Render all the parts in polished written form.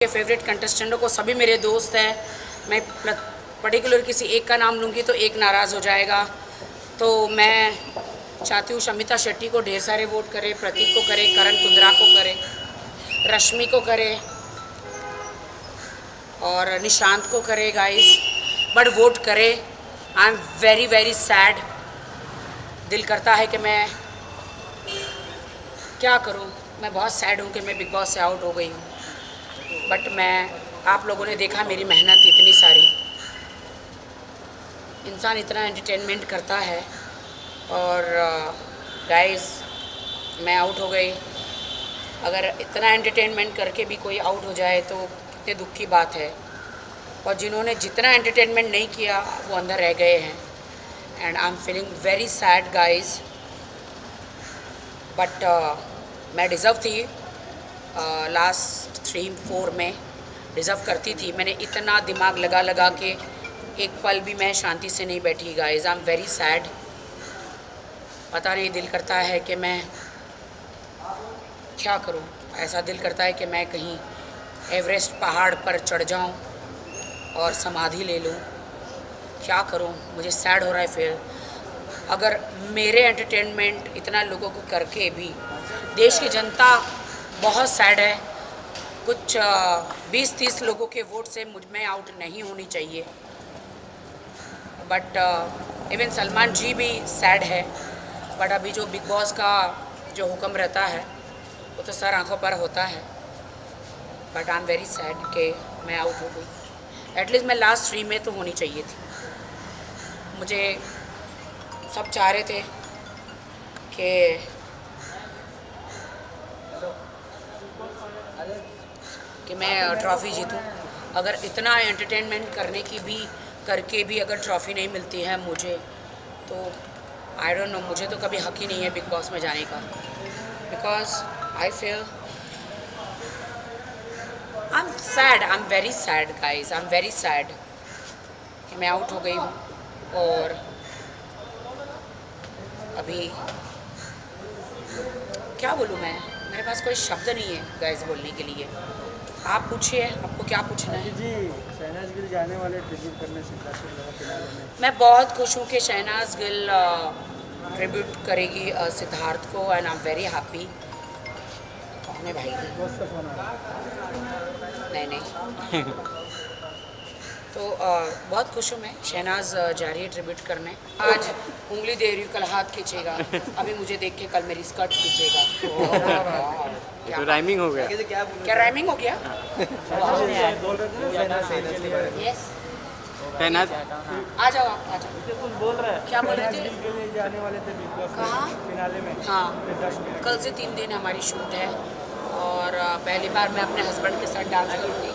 के फेवरेट कंटेस्टेंटों को सभी मेरे दोस्त हैं। मैं पर्टिकुलर किसी एक का नाम लूँगी तो एक नाराज़ हो जाएगा, तो मैं चाहती हूँ शमिता शेट्टी को ढेर सारे वोट करे, प्रतीक को करे, करण कुंद्रा को करे, रश्मि को करे और निशांत को करे गाइस, बट वोट करे। I am very very sad. दिल करता है कि मैं क्या करूँ, मैं बहुत सैड हूँ कि मैं बिग बॉस से आउट हो गई हूँ। बट मैं, आप लोगों ने देखा मेरी मेहनत इतनी सारी, इंसान इतना एंटरटेनमेंट करता है और गाइस मैं आउट हो गई। अगर इतना एंटरटेनमेंट करके भी कोई आउट हो जाए तो कितने दुख की बात है। और जिन्होंने जितना एंटरटेनमेंट नहीं किया वो अंदर रह गए हैं and I am feeling very sad guys. But मैं डिज़र्व थी, लास्ट 3-4 में डिज़र्व करती थी। मैंने इतना दिमाग लगा लगा के एक पल भी मैं शांति से नहीं बैठी guys. I am very sad. पता नहीं, दिल करता है कि मैं क्या करूं। ऐसा दिल करता है कि मैं कहीं एवरेस्ट पहाड़ पर चढ़ जाऊं और समाधि ले लूं। क्या करूं, मुझे सैड हो रहा है। फिर अगर मेरे एंटरटेनमेंट इतना लोगों को करके भी देश की जनता बहुत सैड है। कुछ 20-30 लोगों के वोट से मुझ में आउट नहीं होनी चाहिए। बट इवन सलमान जी भी सैड है। बट अभी जो बिग बॉस का जो हुक्म रहता है वो तो सर आंखों पर होता है। But I am very sad कि मैं आउट हो गई। एटलीस्ट मैं लास्ट 3 में तो होनी चाहिए थी। मुझे सब चाह रहे थे कि मैं ट्रॉफ़ी जीतूं। अगर इतना एंटरटेनमेंट करके भी अगर ट्रॉफ़ी नहीं मिलती है मुझे, तो आई डोंट नो, मुझे तो कभी हक ही नहीं है बिग बॉस में जाने का। Because I feel I am sad, I am very sad guys, I am very sad कि मैं आउट हो गई हूँ। और अभी क्या बोलूँ मैं, मेरे पास कोई शब्द नहीं है गाइज बोलने के लिए। आप पूछिए, आपको क्या पूछना है? जी, शहनाज गिल जाने वाले ट्रिब्यूट करने सिद्धार्थ फिनाले में। मैं बहुत खुश हूँ कि शहनाज गिल ट्रिब्यूट करेगी सिद्धार्थ को and I am very happy. कौन है भाई? दोस्त का फोन आ रहा है। नहीं तो बहुत खुश हूँ मैं। शहनाज जा रही है ट्रिब्यूट करने। आज उंगली दे रही हूँ, कल हाथ खींचेगा। अभी मुझे देख के कल मेरी स्कर्ट खींचेगा। तो राइमिंग हो गया। क्या राइमिंग हो गया? बोल रहे थे ना शहनाज के बारे में। यस, शहनाज आ जाओ आप, आ जाओ। कुछ बोल रहे हैं। क्या बोल रहे थे? शहनाज गिल के लिए जाने वाले थे बिग बॉस कहाँ? फिनाले में। हाँ, कल से 3 दिन हमारी शूट है और पहली बार मैं अपने हस्बैंड के साथ डांस करूँगी।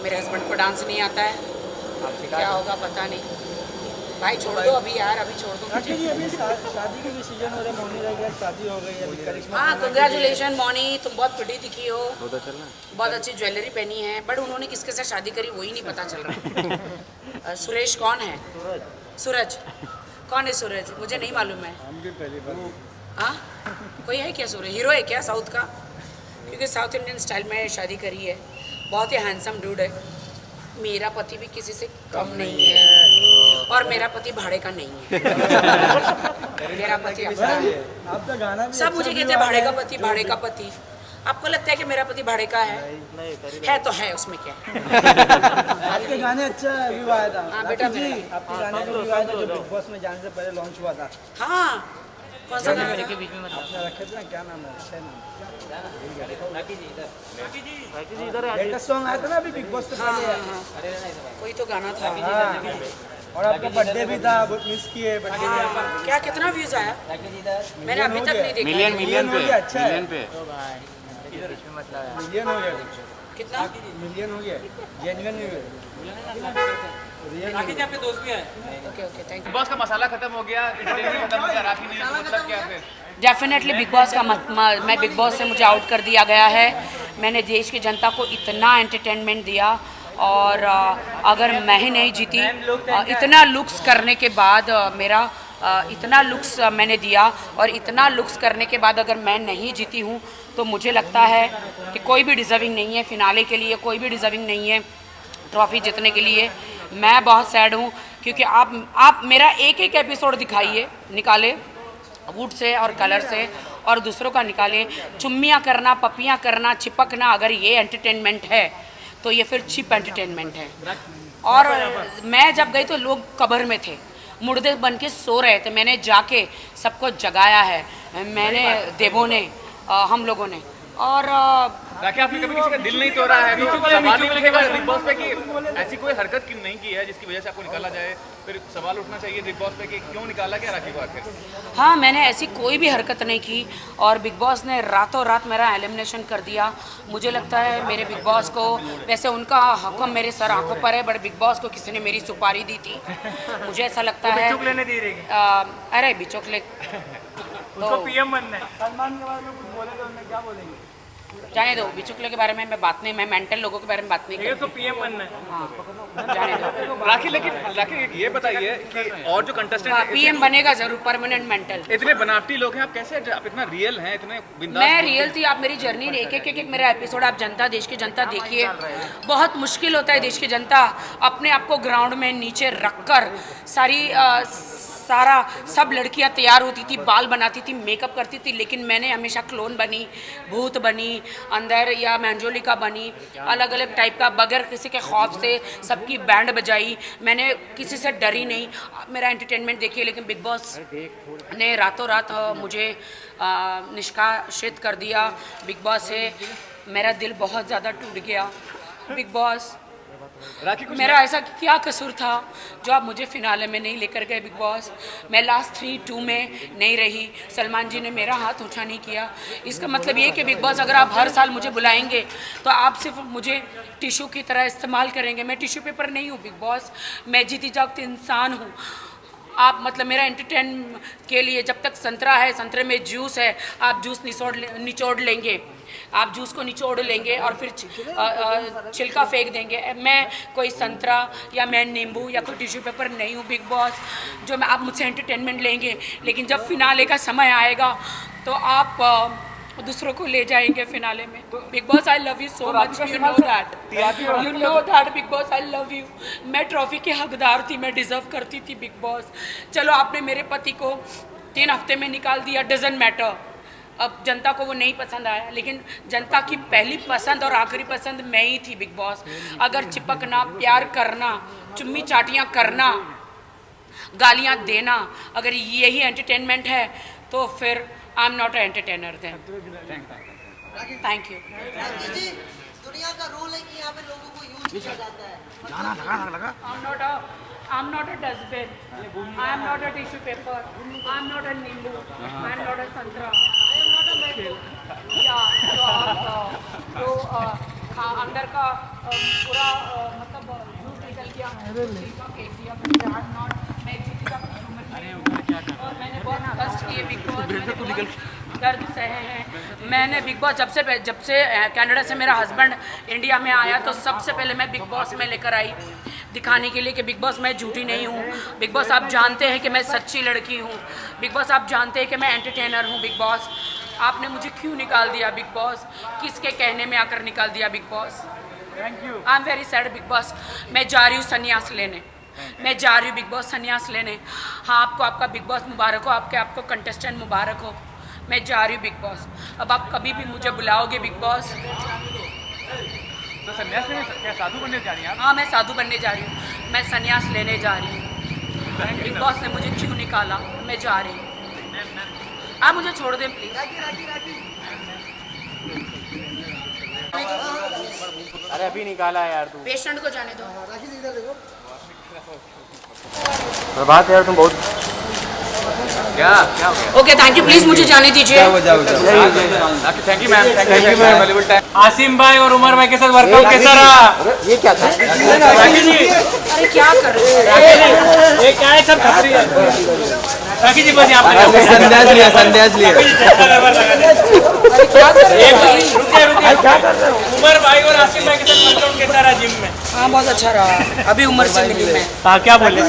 मेरे हस्बैंड को डांस नहीं आता है, क्या होगा पता नहीं। भाई छोड़ दो अभी यार, अभी छोड़ दो मुझे। जी, अभी शादी के डिसीजन हो रहे हैं। मोनी रह गया, शादी हो गई अभी। करिश्मा हाँ, कंग्रेचुलेशन मोनी, तुम बहुत प्रिटी दिखी हो, पता चल रहा बहुत अच्छी ज्वेलरी पहनी है। बट उन्होंने किसके साथ शादी करी वही नहीं पता चल रहा। सुरेश कौन है? सूरज कौन है? सूरज मुझे नहीं मालूम है। हम भी पहली बार। हाँ, कोई है क्या सूरज? हीरो है क्या साउथ का? क्योंकि साउथ इंडियन स्टाइल में शादी करी है। बहुत ही हैंडसम डूड है। मेरा पति भी किसी से कम नहीं है और मेरा पति भाड़े का नहीं है। मेरा पति अपना है। आपका गाना भी सब अच्छा मुझे view कहते हैं आया भाड़े का है। पति, भाड़े का पति। आपको लगता है कि मेरा पति भाड़े का है? है तो है, उसमें क्या है? आपके गाने अच्छा व्यू आया था। हाँ, बेटा जी, मेरा। आपके गाने का व्यू आया था जो बिग बॉस में जाने से पहले लॉन्च हुआ था। हाँ, कौन सा गाना था? आपने रखे थे ना, क्या नाम है? अच्छा नाम। लेटेस्ट सॉन्ग आया था ना अभी बिग बॉस से हाँ पहले। हाँ हाँ, कोई तो गाना था। हाँ, और आपका बर्थडे भी था, बहुत मिस किए बर्थडे में। हाँ, क्या कितना व्यूज आया? मैंने अभी तक नहीं देखा। मिलियन मिलियन हो पे, गया, अच्छा है। मिलियन पे। मिलियन हो गया। कितना? मिलियन हो गया। जेन्युइन नहीं हुए। Okay okay, thank you. Boss का मसाला खत्म हो गया, इंटरटेनमेंट खत्म हो गया, राखी नहीं है तो मतलब क्या फिर? डेफिनेटली बिग बॉस का मैं बिग बॉस से मुझे आउट कर दिया गया है। मैंने देश की जनता को इतना एंटरटेनमेंट दिया और अगर मैं ही नहीं जीती, इतना लुक्स करने के बाद मेरा इतना लुक्स मैंने दिया, और इतना लुक्स करने के बाद अगर मैं नहीं जीती हूँ तो मुझे लगता है कि कोई भी डिज़र्विंग नहीं है फिनाले के लिए, कोई भी डिज़र्विंग नहीं है ट्रॉफ़ी जीतने के लिए। मैं बहुत सैड हूँ क्योंकि आप मेरा एक एक एपिसोड दिखाइए, निकाले वुड से और कलर से, और दूसरों का निकाले। चुम्मियाँ करना, पपियाँ करना, चिपकना, अगर ये एंटरटेनमेंट है तो ये फिर चिप एंटरटेनमेंट है। और मैं जब गई तो लोग कब्र में थे, मुर्दे बन के सो रहे थे। मैंने जाके सबको जगाया है, मैंने देवों ने, हम लोगों ने। और राखी, आपने कभी किसी का दिल नहीं तोड़ा है तो सवाल नहीं उठेगा बिग बॉस पे कि ऐसी कोई हरकत क्यों नहीं की है जिसकी वजह से आपको निकाला जाए? फिर सवाल उठना चाहिए बिग बॉस पे कि क्यों निकाला गया राखी को आखिर? हाँ, मैंने ऐसी कोई भी हरकत नहीं की और बिग बॉस ने रातों रात मेरा एलिमिनेशन कर दिया। मुझे लगता है मेरे बिग बॉस को, वैसे उनका हुक्म मेरे सर आंखों पर है, बट बिग बॉस को किसी ने मेरी सुपारी दी थी। मुझे ऐसा लगता है अरे बिचौकले उसको पीएम बनना है। सलमान के बारे में कुछ बोले तो उन्होंने क्या बोलेंगे? जाने दो, बिचौकले के बारे में मैं बात नहीं, मैं मेंटल लोगों के बारे में बात नहीं करती। तो पीएम बनना है। हाँ, जाने दो। राखी, लेकिन राखी ये बताइए कि और जो कंटेस्टेंट पीएम बनेगा जरूर, परमानेंट मेंटल। इतने बनावटी लोग हैं, आप कैसे, आप इतना रियल हैं, इतने बिंदास? मैं रियल थी। आप मेरी जर्नी, एक एक मेरा एपिसोड आप जनता, देश की जनता देखिए। बहुत मुश्किल होता है देश की जनता अपने आप को ग्राउंड में नीचे रखकर सब लड़कियां तैयार होती थी, बाल बनाती थी, मेकअप करती थी, लेकिन मैंने हमेशा क्लोन बनी, भूत बनी अंदर, या मंजोलिका बनी, अलग अलग टाइप का, बगैर किसी के खौफ से सबकी बैंड बजाई। मैंने किसी से डरी नहीं। मेरा एंटरटेनमेंट देखिए। लेकिन बिग बॉस ने रातों रात मुझे निष्कासित कर दिया। बिग बॉस से मेरा दिल बहुत ज़्यादा टूट गया। बिग बॉस, मेरा ऐसा क्या कसूर था जो आप मुझे फिनाले में नहीं लेकर गए? बिग बॉस, मैं लास्ट 3-2 में नहीं रही, सलमान जी ने मेरा हाथ ऊंचा नहीं किया। इसका मतलब ये कि बिग बॉस अगर आप हर साल मुझे बुलाएंगे तो आप सिर्फ मुझे टिश्यू की तरह इस्तेमाल करेंगे। मैं टिश्यू पेपर नहीं हूँ बिग बॉस, मैं जीती जागती इंसान हूँ। आप मतलब मेरा एंटरटेन के लिए, जब तक संतरा है, संतरे में जूस है, आप जूस निचोड़ लेंगे, आप जूस को निचोड़ लेंगे और फिर छिलका फेंक देंगे। मैं कोई संतरा या मैं नींबू या कोई टिश्यू पेपर नहीं हूँ बिग बॉस जो मैं आप मुझसे एंटरटेनमेंट लेंगे। लेकिन जब फिनाले का समय आएगा तो आप दूसरों को ले जाएंगे फिनाले में। Big boss, I love you so much, you know that big boss, I love you. मैं ट्रॉफी की हकदार थी, मैं डिज़र्व करती थी बिग बॉस। चलो आपने मेरे पति को 3 हफ्ते में निकाल दिया, डजंट मैटर। अब जनता को वो नहीं पसंद आया, लेकिन जनता की पहली पसंद और आखिरी पसंद मैं ही थी बिग बॉस। अगर चिपकना, प्यार करना, चुम्मी चाटियाँ करना, गालियाँ देना, अगर यही एंटरटेनमेंट है तो फिर I am not a entertainer then. Thank you. दुनिया का रूल है कि यहाँ पे लोगों को यूज किया जाता है। लगा। I'm not a dustbin. I am not a tissue paper. I am not a नींबू. I am not a संतरा. I am not a mango. Yeah, जो आप अंदर का पूरा मतलब जूस निकल गया, छिलका फेंक दिया। मैं जीती का और मैंने बहुत कष्ट किए बिग बॉस, दर्द सहे हैं मैंने। बिग बॉस जब से कनाडा से मेरा हस्बैंड इंडिया में आया तो सबसे पहले मैं बिग बॉस में लेकर आई, दिखाने के लिए कि बिग बॉस मैं झूठी नहीं हूँ। बिग बॉस आप जानते हैं कि मैं सच्ची लड़की हूँ। बिग बॉस आप जानते हैं कि मैं एंटरटेनर हूँ। बिग बॉस, आपने मुझे क्यों निकाल दिया? बिग बॉस, किसके कहने में आकर निकाल दिया? Big boss, thank you. I am very sad big boss. मैं जा रही हूँ संन्यास लेने, मैं जा रही हूँ बिग बॉस संन्यास लेने। हाँ, आपको आपका बिग बॉस मुबारक हो, आपको कंटेस्टेंट मुबारक हो। मैं जा रही हूँ बिग बॉस। अब आप कभी भी मुझे बुलाओगे बिग बॉस? तो संन्यास में क्या साधु बनने जा रही हैं आप? हाँ, मैं साधु बनने जा रही हूँ, मैं संन्यास लेने जा रही हूँ। बिग बॉस ने मुझे क्यों निकाला? मैं जा रही हूँ, आप मुझे छोड़ दें प्लीज़। अरे अभी निकाला है यार तू। पेशेंट को जाने दो। प्रभात यार, तुम बहुत क्या हो गया? ओके, थैंक यू, प्लीज़ मुझे जाने दीजिए। Thank you ma'am, thank you ma'am, Bollywood time. Asim भाई और उमर भाई के साथ वर्कआउट कैसा रहा? ये क्या था? अरे क्या कर रहे हैं? ये क्या है? सब खतरी है। राखी जी बस यहाँ पे संन्यास लिया क्या कर रहे हो भाई? उमर भाई और आसिफ भाई के साथ मतलब कैसा रहा जिम में? हाँ बहुत अच्छा रहा। अभी उम्र से मिली मैं। हाँ क्या बोले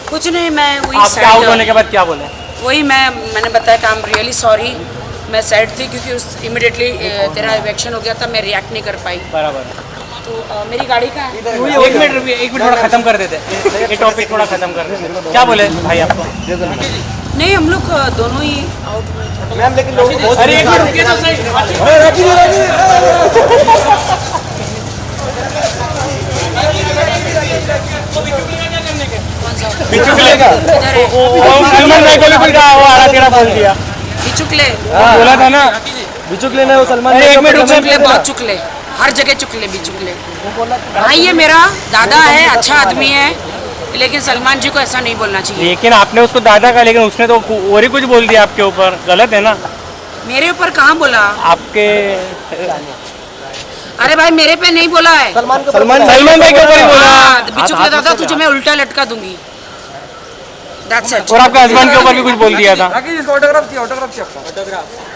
कुछ नहीं, मैं वही आपके आउट होने के बाद क्या बोले? वही मैंने बताया कि आई एम रियली सॉरी। मैं सैड थी क्योंकि उस इमिडिएटली तेरा इवेक्शन हो गया था, मैं रिएक्ट नहीं कर पाई। बराबर। तो मेरी गाड़ी कहाँ है? एक मिनट रुकिए, एक मिनट थोड़ा खत्म कर देते, ये टॉपिक थोड़ा खत्म कर देते। क्या बोले भाई आपको? नहीं, हम लोग दोनों ही आउट हुए थे। मैम लेकिन लोग बहुत अरे एक मिनट रुकिए तो सही। कौन सा? बिचुकले का इधर है। सलमान भाई को भी कुछ कहा, वो आरा तेरा बोल दिया, बिचुकले। बोला था ना। बिचुकले ने वो सलमान अरे एक मिनट रुको। चुकले, बहुत चुकले, हर जगह चुकले भी चुकले। हाँ, ये मेरा दादा है, अच्छा आदमी है, लेकिन सलमान जी को ऐसा नहीं बोलना चाहिए। लेकिन आपने उसको दादा का, लेकिन उसने तो और ही कुछ बोल दिया आपके ऊपर, गलत है ना? मेरे ऊपर कहाँ बोला? आपके अरे भाई, मेरे पे नहीं बोला है। सलमान सलमान भाई के ऊपर ही बोला। हाँ, बिचुकले दादा, तुझे मैं उल्टा लटका दूंगी। That's it. और आपके हस्बैंड के ऊपर भी कुछ बोल दिया था।